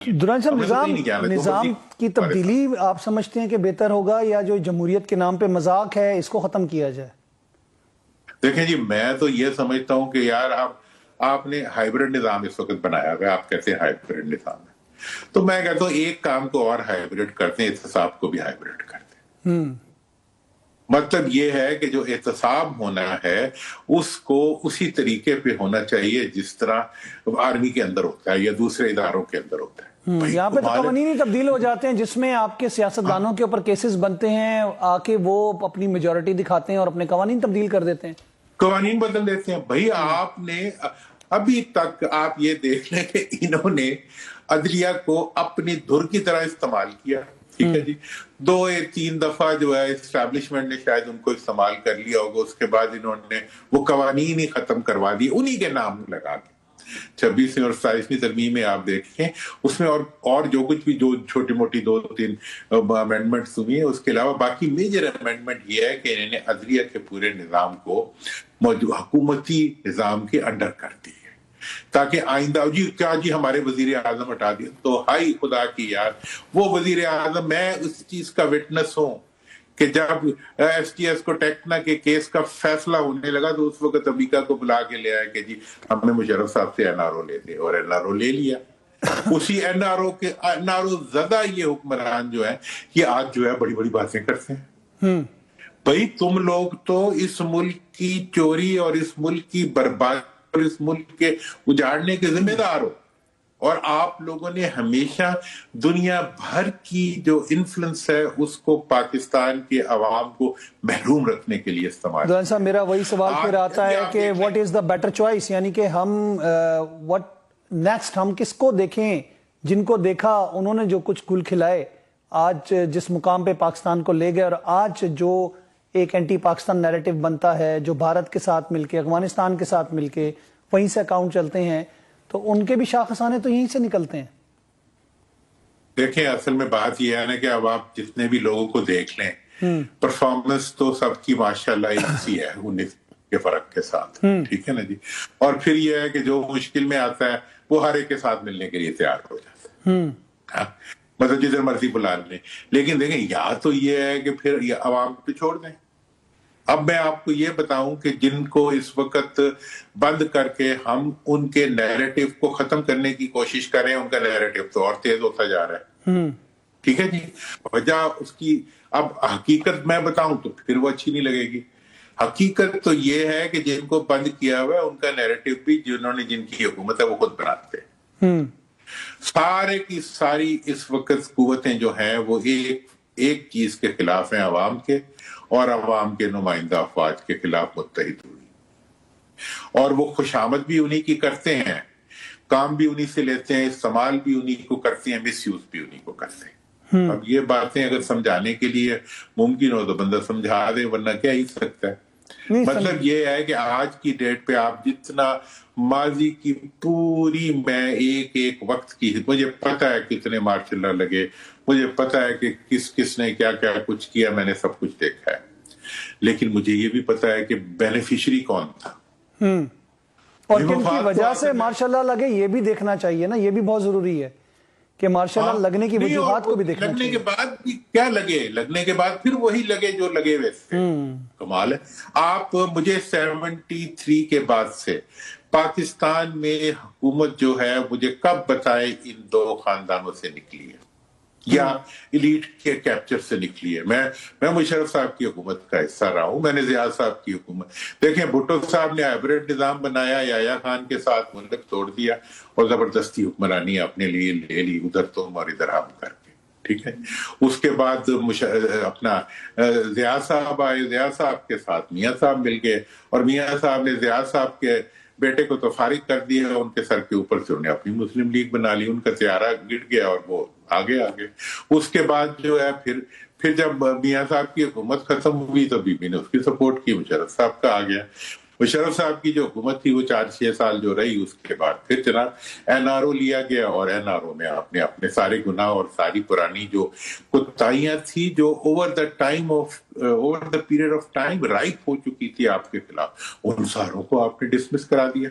دران صاحب، نظام کی تبدیلی آپ سمجھتے ہیں کہ بہتر ہوگا یا جو جمہوریت کے نام پہ مذاق ہے اس کو ختم کیا جائے؟ دیکھیں جی، میں تو یہ سمجھتا ہوں کہ یار آپ نے ہائیبرڈ نظام اس وقت بنایا ہوا ہے، آپ کہتے ہیں ہائیبرڈ نظام ہے، تو میں کہتا ہوں ایک کام کو اور ہائیبرڈ کرتے ہیں، احتساب کو بھی ہائیبرڈ کرتے ہیں۔ مطلب یہ ہے کہ جو احتساب ہونا ہے اس کو اسی طریقے پہ ہونا چاہیے جس طرح آرمی کے اندر ہوتا ہے یا دوسرے اداروں کے اندر ہوتا ہے۔ یہاں پہ تو قوانین ہی تبدیل ہو جاتے ہیں جس میں آپ کے سیاستدانوں کے اوپر کیسز بنتے ہیں، آ کے وہ اپنی میجورٹی دکھاتے ہیں اور اپنے قوانین تبدیل کر دیتے ہیں، قوانین بدل دیتے ہیں۔ بھائی آپ نے ابھی تک آپ یہ دیکھ لیں کہ انہوں نے عدلیہ کو اپنی دھر کی طرح استعمال کیا، ٹھیک ہے جی، 2-3 دفعہ جو ہے اسٹیبلشمنٹ نے شاید ان کو استعمال کر لیا ہوگا، اس کے بعد انہوں نے وہ قوانین ہی ختم کروا دی انہی کے نام لگا کے۔ 26ویں اور 27ویں ترمیم میں آپ دیکھیں، اس میں اور جو کچھ بھی جو چھوٹی موٹی 2-3 امینڈمنٹس ہوئی ہیں، اس کے علاوہ باقی میجر امینڈمنٹ یہ ہے کہ انہوں نے عدلیہ کے پورے نظام کو حکومتی نظام کے انڈر کر دی ہے، تاکہ آئندہ کیا جی ہمارے وزیر اعظم ہٹا دیا، تو ہائی خدا کی یار وہ وزیر اعظم، میں اس چیز کا وٹنس ہوں کہ جب ایس ٹی ایس کو ٹیکنا کے کیس کا فیصلہ ہونے لگا تو اس وقت امریکہ کو بلا کے لے آئے کہ جی ہم نے مشرف صاحب سے این آر او لے لے، اور این آر او لے لیا۔ اسی این آر او زدہ یہ حکمران جو ہے یہ آج جو ہے بڑی بڑی باتیں کرتے ہیں۔ بھئی تم لوگ تو اس ملک کی چوری اور اس ملک کی بربادی اور اس ملک کے اجاڑنے کے ذمہ دار ہو، اور آپ لوگوں نے ہمیشہ دنیا بھر کی جو انفلوئنس ہے اس کو پاکستان کے عوام کو محروم رکھنے کے لیے استعمال دوران صاحب میرا وہی سوال پھر آتا ہے کہ what is the better choice، یعنی کہ ہم what next، ہم کس کو دیکھیں؟ جن کو دیکھا انہوں نے جو کچھ گل کھلائے، آج جس مقام پہ پاکستان کو لے گئے، اور آج جو ایک اینٹی پاکستان نیریٹو بنتا ہے جو بھارت کے ساتھ مل کے، افغانستان کے ساتھ مل کے وہیں سے اکاؤنٹ چلتے ہیں، تو ان کے بھی شاخسانے تو یہیں سے نکلتے ہیں۔ دیکھیں اصل میں بات یہ ہے نا کہ اب آپ جتنے بھی لوگوں کو دیکھ لیں، پرفارمنس تو سب کی ماشاءاللہ ایسی ہے 19 کے فرق کے ساتھ، ٹھیک ہے نا جی، اور پھر یہ ہے کہ جو مشکل میں آتا ہے وہ ہر ایک کے ساتھ ملنے کے لیے تیار ہو جاتا ہے، مطلب جدھر مرضی بلا لیں۔ لیکن دیکھیں یا تو یہ ہے کہ پھر یہ عوام پہ چھوڑ دیں۔ اب میں آپ کو یہ بتاؤں کہ جن کو اس وقت بند کر کے ہم ان کے نیریٹو کو ختم کرنے کی کوشش کریں، ان کا نیریٹو تو اور تیز ہوتا جا رہا ہے، ٹھیک ہے جی۔ وجہ اس کی اب حقیقت میں بتاؤں تو پھر وہ اچھی نہیں لگے گی۔ حقیقت تو یہ ہے کہ جن کو بند کیا ہوا ہے ان کا نیریٹو بھی جن کی حکومت ہے وہ خود بناتے ہیں۔ سارے کی ساری اس وقت قوتیں جو ہیں وہ ایک چیز کے خلاف ہیں، عوام کے، اور عوام کے نمائندہ افواج کے خلاف متحد ہوئی، اور وہ خوشامد بھی انہی کی کرتے ہیں، کام بھی انہی سے لیتے ہیں، استعمال بھی انہی کو کرتے ہیں، مس یوز بھی انہی کو کرتے ہیں۔ اب یہ باتیں اگر سمجھانے کے لیے ممکن ہو تو بندہ سمجھا دے، ورنہ کیا ہی سکتا ہے۔ مطلب یہ ہے کہ آج کی ڈیٹ پہ آپ جتنا ماضی کی پوری میں ایک وقت کی، مجھے پتہ ہے کتنے مارشل لا لگے، مجھے پتہ ہے کہ کس نے کیا کیا کچھ کیا، میں نے سب کچھ دیکھا ہے، لیکن مجھے یہ بھی پتہ ہے کہ بینیفیشری کون تھا اور کن کی وجہ سے مارشل لا لگے، یہ بھی دیکھنا چاہیے نا، یہ بھی بہت ضروری ہے کہ مارشل لا لگنے کی وجوہات کو بھی دیکھنا چاہیے۔ لگنے کے بعد بھی کیا لگے، لگنے کے بعد پھر وہی لگے جو لگے ویسے، کمال ہے۔ آپ مجھے 73 کے بعد سے پاکستان میں حکومت جو ہے مجھے کب بتائے ان 2 خاندانوں سے نکلی ہے یا ایلیٹ کے کیپچر سے نکلی ہے۔ میں مشرف صاحب کی حکومت کا حصہ رہا ہوں، میں نے ضیاء صاحب کی حکومت دیکھیں، بھٹو صاحب نے ہائبرڈ نظام بنایا، یحییٰ خان کے ساتھ ملک توڑ دیا اور زبردستی حکمرانی اپنے لیے لے لی، ادھر تم اور ادھر ہم کر کے، ٹھیک ہے۔ اس کے بعد اپنا ضیاء صاحب آئے، ضیاء صاحب کے ساتھ میاں صاحب مل گئے، اور میاں صاحب نے ضیاء صاحب کے بیٹے کو تو فارغ کر دیا، ان کے سر کے اوپر سے انہیں اپنی مسلم لیگ بنا لی، ان کا سیارہ گٹ گیا اور وہ آگے۔ اس کے بعد جو ہے پھر جب میاں صاحب کی حکومت ختم ہوئی تو بی بی نے اس کی سپورٹ کی، مشرف صاحب کا آ گیا۔ مشرف صاحب کی جو حکومت تھی وہ 4-6 سال جو رہی، اس کے بعد پھر جناب این آر او لیا گیا، اور این آر او میں آپ نے اپنے سارے گناہ اور ساری پرانی جو کوتاہیاں تھی جو over the period of time ripe ہو چکی تھی آپ کے خلاف، ان ساروں کو آپ نے ڈسمس کرا دیا۔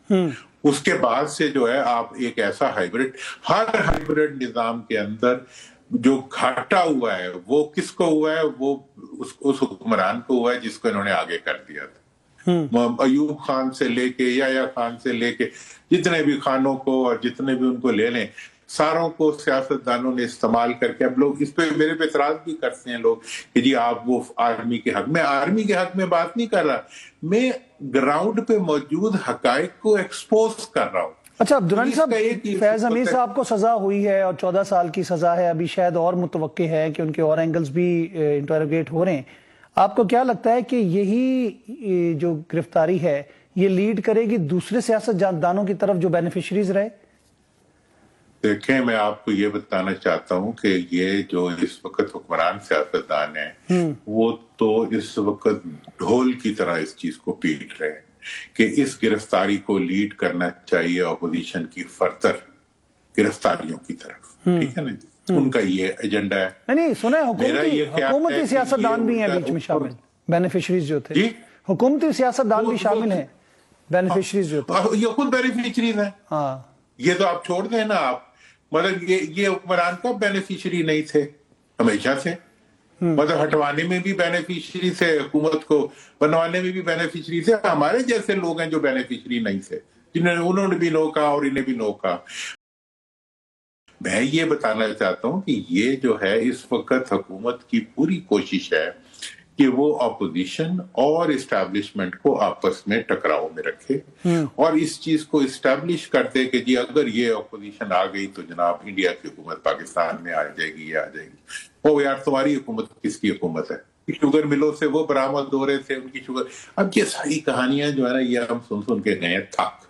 اس کے بعد سے جو ہے آپ ایک ایسا ہر ہائیبرڈ نظام کے اندر جو گھاٹا ہوا ہے وہ کس کو ہوا ہے؟ وہ اس حکمران کو ہوا ہے جس کو انہوں نے آگے کر دیا تھا. ایوب خان سے لے کے یحییٰ خان سے لے کے جتنے بھی خانوں کو اور جتنے بھی ان کو لے لیں، ساروں کو سیاستدانوں نے استعمال کر کے. اب لوگ اس پہ میرے پہ اعتراض بھی کرتے ہیں لوگ کہ جی آپ وہ آرمی کے حق میں. آرمی کے حق میں بات نہیں کر رہا، میں گراؤنڈ پہ موجود حقائق کو ایکسپوز کر رہا ہوں. اچھا درانی صاحب، فیض امیر صاحب کو سزا ہوئی ہے اور 14 سال کی سزا ہے، ابھی شاید اور متوقع ہے کہ ان کے اور اینگلز بھی انٹروگیٹ ہو رہے ہیں. آپ کو کیا لگتا ہے کہ یہی جو گرفتاری ہے یہ لیڈ کرے گی دوسرے سیاست دانوں کی طرف جو بینیفیشریز رہے؟ دیکھیں، میں آپ کو یہ بتانا چاہتا ہوں کہ یہ جو اس وقت حکمران سیاستدان ہیں وہ تو اس وقت ڈھول کی طرح اس چیز کو پیٹ رہے ہیں کہ اس گرفتاری کو لیڈ کرنا چاہیے اپوزیشن کی فردر گرفتاریوں کی طرف. ٹھیک ہے نا جی، ان کا یہ ایجنڈا ہے. نہیں سنیں، حکومتی سیاستدان بھی ہیں بیچ میں شامل، بینیفیشریز جو تھے. حکومتی سیاستدان بھی شامل ہیں بینیفیشریز جو تھے، یہ خود بینیفیشریز ہیں. ہاں یہ تو آپ چھوڑ دیں نا، آپ مطلب یہ حکمران کا بینیفیشری نہیں تھے ہمیشہ سے. مطلب ہٹوانے میں بھی بینیفیشری سے، حکومت کو بنوانے میں بھی بینیفیشری سے. ہمارے جیسے لوگ ہیں جو بینیفیشری نہیں تھے، انہوں نے بھی نو کہا اور انہیں بھی نو کہا. میں یہ بتانا چاہتا ہوں کہ یہ جو ہے اس وقت حکومت کی پوری کوشش ہے کہ وہ اپوزیشن اور اسٹیبلشمنٹ کو آپس میں ٹکراؤ میں رکھے اور اس چیز کو اسٹیبلش کرتے کہ جی اگر یہ اپوزیشن آ گئی تو جناب انڈیا کی حکومت پاکستان میں آ جائے گی، یہ آ جائے گی. وہ یار تمہاری حکومت کس کی حکومت ہے؟ شوگر ملوں سے وہ برآمد ہو رہے تھے ان کی شوگر. اب یہ ساری کہانیاں جو ہے نا یہ ہم سن کے گئے تھک.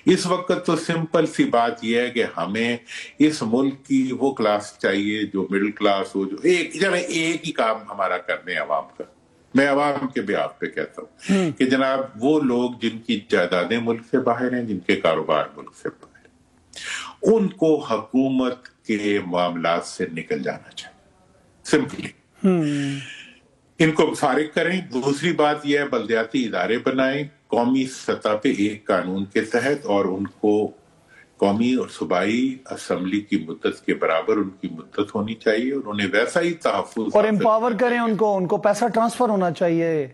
اس وقت تو سمپل سی بات یہ ہے کہ ہمیں اس ملک کی وہ کلاس چاہیے جو مڈل کلاس ہو، جو ایک ہی کام ہمارا کرنے عوام کا. میں عوام کے بیاف پہ کہتا ہوں کہ جناب وہ لوگ جن کی جائیدادیں ملک سے باہر ہیں، جن کے کاروبار ملک سے باہر ہیں، ان کو حکومت کے معاملات سے نکل جانا چاہیے. سمپلی ان کو فارغ کریں. دوسری بات یہ ہے بلدیاتی ادارے بنائیں قومی سطح پہ ایک قانون کے تحت، اور ان کو قومی اور صوبائی اسمبلی کی مدت کے برابر ان کی مدت ہونی چاہیے اور انہیں ویسا ہی تحفظ اور امپاور کریں ان کو پیسہ ٹرانسفر ہونا چاہیے.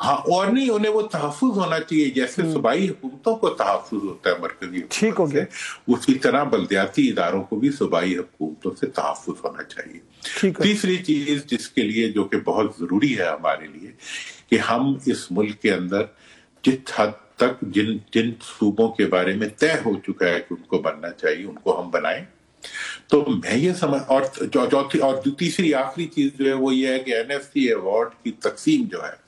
ہاں، اور نہیں انہیں وہ تحفظ ہونا چاہیے جیسے صوبائی حکومتوں کو تحفظ ہوتا ہے مرکزی حکومت سے، اسی طرح بلدیاتی اداروں کو بھی صوبائی حکومتوں سے تحفظ ہونا چاہیے. تیسری چیز جس کے لیے جو کہ بہت ضروری ہے ہمارے لیے کہ ہم اس ملک کے اندر جس حد تک جن صوبوں کے بارے میں طے ہو چکا ہے کہ ان کو بننا چاہیے ان کو ہم بنائیں. تو میں یہ سمجھ اور چوتھی اور تیسری آخری چیز جو ہے وہ یہ ہے کہ NFC ایوارڈ کی تقسیم جو ہے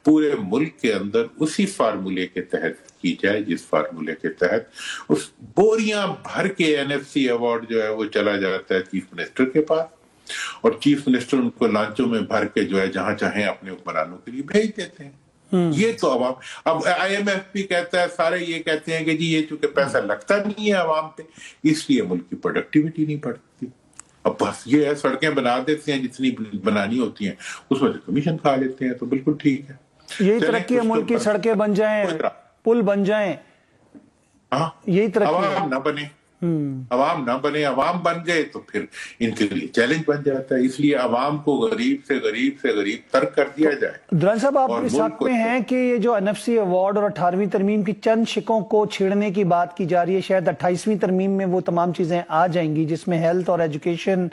پورے ملک کے اندر اسی فارمولے کے تحت کی جائے جس فارمولے کے تحت اس بوریاں بھر کے NFC ایوارڈ جو ہے وہ چلا جاتا ہے چیف منسٹر کے پاس، اور چیف منسٹر ان کو لانچوں میں بھر کے جو ہے جہاں چاہیں اپنے حکمرانوں کے لیے بھیج دیتے ہیں. یہ تو عوام اب IMF بھی کہتا ہے، سارے یہ کہتے ہیں کہ جی یہ چونکہ پیسہ لگتا نہیں ہے عوام پہ اس لیے ملک کی پروڈکٹیوٹی نہیں بڑھتی. اب بس یہ ہے سڑکیں بنا دیتے ہیں جتنی بنانی ہوتی ہیں، اس میں سے کمیشن کھا لیتے ہیں، تو بالکل ٹھیک ہے. یہی ترقی ہے، ملک کی سڑکیں بن جائیں، پل بن جائیں، یہی ترقی ہے. عوام نہ بنے، عوام بن گئے تو پھر ان کے لیے چیلنج بن جاتا ہے. اس لیے عوام کو غریب سے غریب تر کر دیا جائے. دران صاحب آپ اس حق میں ہیں کہ یہ جو NFC ایوارڈ اور 18ویں ترمیم کی چند شقوں کو چھیڑنے کی بات کی جا رہی ہے، شاید 28ویں ترمیم میں وہ تمام چیزیں آ جائیں گی جس میں ہیلتھ اور ایجوکیشن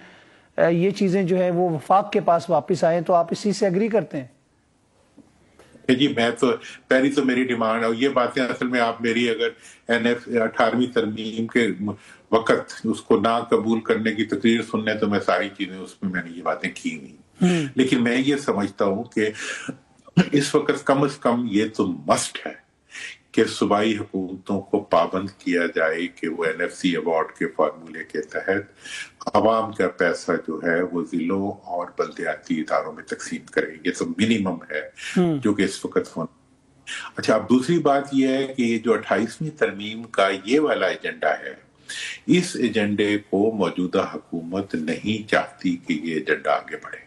یہ چیزیں جو ہے وہ وفاق کے پاس واپس آئیں، تو آپ اسی سے ایگری کرتے ہیں؟ جی میں تو پہلی تو میری ڈیمانڈ ہے یہ باتیں اصل میں آپ میری اگر 18ویں ترمیم کے وقت اس کو نہ قبول کرنے کی تقریر سننے تو میں ساری چیزیں اس میں نے یہ باتیں کی نہیں. لیکن میں یہ سمجھتا ہوں کہ اس وقت کم از کم یہ تو مسٹ ہے کہ صوبائی حکومتوں کو پابند کیا جائے کہ وہ NFC ایوارڈ کے فارمولے کے تحت عوام کا پیسہ جو ہے وہ ضلعوں اور بلدیاتی اداروں میں تقسیم کرے. یہ تو منیمم ہے جو کہ اس وقت ہونا. اچھا، اب دوسری بات یہ ہے کہ یہ جو 28ویں ترمیم کا یہ والا ایجنڈا ہے، اس ایجنڈے کو موجودہ حکومت نہیں چاہتی کہ یہ ایجنڈا آگے بڑھے.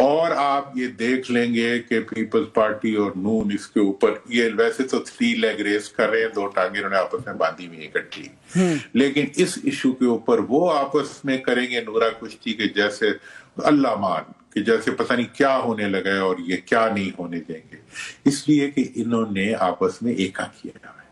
اور آپ یہ دیکھ لیں گے کہ پیپلز پارٹی اور نون اس کے اوپر یہ ویسے تو 3 لیگ ریس کر رہے ہیں، 2 ٹانگیں انہوں نے آپس میں باندھی ہوئی اکٹھی، لیکن اس ایشو کے اوپر وہ آپس میں کریں گے نورا کشتی کے جیسے اللہ مان کہ جیسے پتہ نہیں کیا ہونے لگا ہے اور یہ کیا نہیں ہونے دیں گے، اس لیے کہ انہوں نے آپس میں ایکا کیا ہے۔